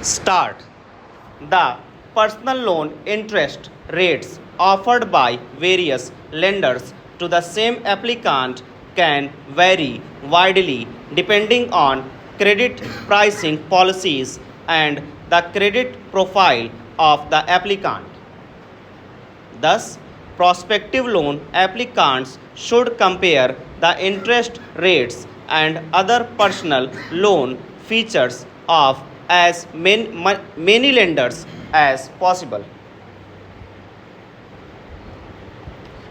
Start. The personal loan interest rates offered by various lenders to the same applicant can vary widely depending on credit pricing policies and the credit profile of the applicant. Thus, prospective loan applicants should compare the interest rates and other personal loan features of as many lenders as possible.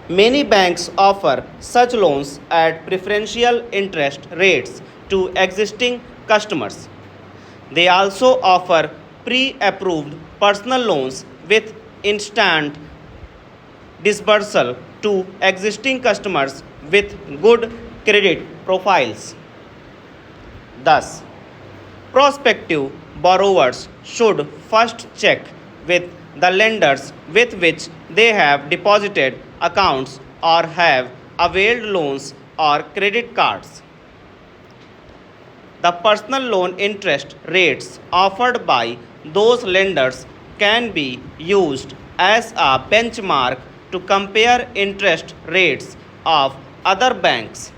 Many banks offer such loans at preferential interest rates to existing customers. They also offer pre approved personal loans with instant dispersal to existing customers with good credit profiles. Thus, prospective borrowers should first check with the lenders with which they have deposited accounts or have availed loans or credit cards. The personal loan interest rates offered by those lenders can be used as a benchmark to compare interest rates of other banks.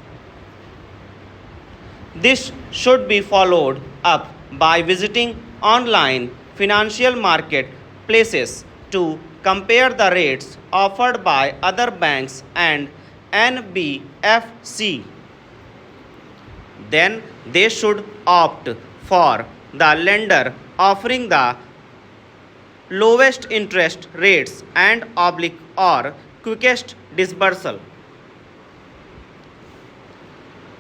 This should be followed up by visiting online financial market places to compare the rates offered by other banks and NBFC. Then they should opt for the lender offering the lowest interest rates and oblique or quickest dispersal.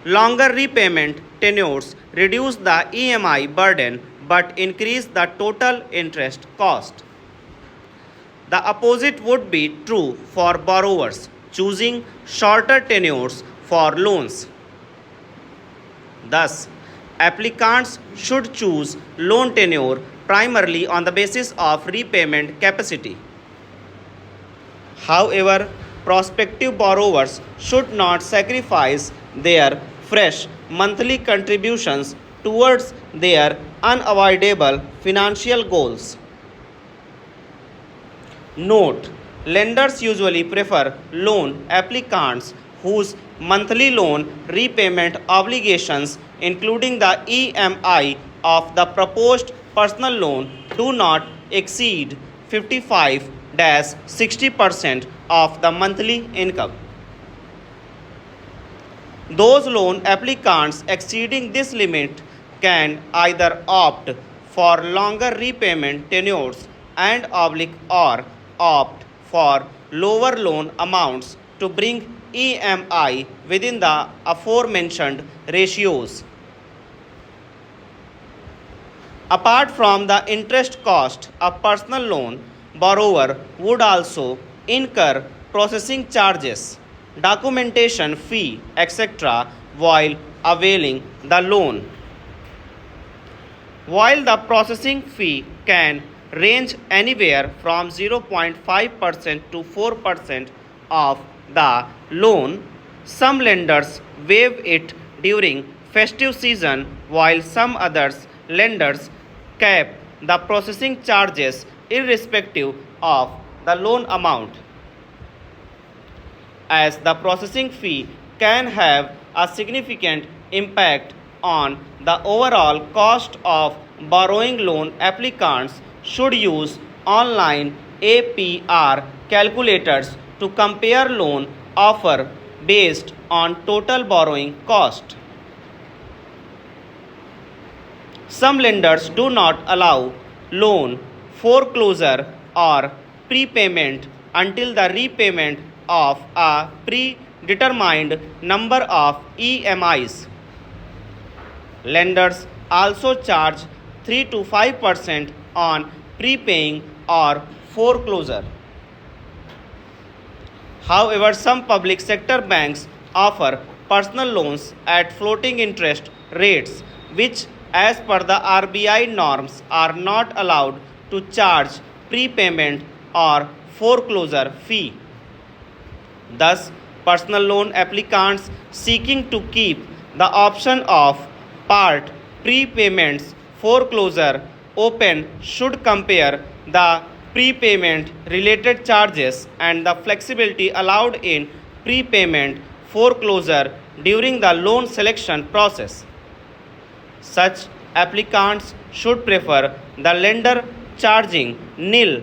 Longer repayment tenures reduce the EMI burden but increase the total interest cost. The opposite would be true for borrowers choosing shorter tenures for loans. Thus, applicants should choose loan tenure primarily on the basis of repayment capacity. However, prospective borrowers should not sacrifice their fresh monthly contributions towards their unavoidable financial goals. Note: lenders usually prefer loan applicants whose monthly loan repayment obligations, including the EMI of the proposed personal loan, do not exceed 55 60% of the monthly income. Those loan applicants exceeding this limit can either opt for longer repayment tenures and oblique or opt for lower loan amounts to bring EMI within the aforementioned ratios. Apart from the interest cost of personal loan, borrower would also incur processing charges, documentation fee, etc. while availing the loan. While the processing fee can range anywhere from 0.5% to 4% of the loan, some lenders waive it during festive season while some others lenders cap the processing charges irrespective of the loan amount. As the processing fee can have a significant impact on the overall cost of borrowing, loan applicants should use online APR calculators to compare loan offer based on total borrowing cost. Some lenders do not allow loan foreclosure or prepayment until the repayment of a predetermined number of EMIs. Lenders also charge 3 to 5% on prepaying or foreclosure. However, some public sector banks offer personal loans at floating interest rates, which, as per the RBI norms, are not allowed to charge prepayment or foreclosure fee. Thus, personal loan applicants seeking to keep the option of part prepayments, foreclosure, open should compare the prepayment related charges and the flexibility allowed in prepayment foreclosure during the loan selection process. Such applicants should prefer the lender charging nil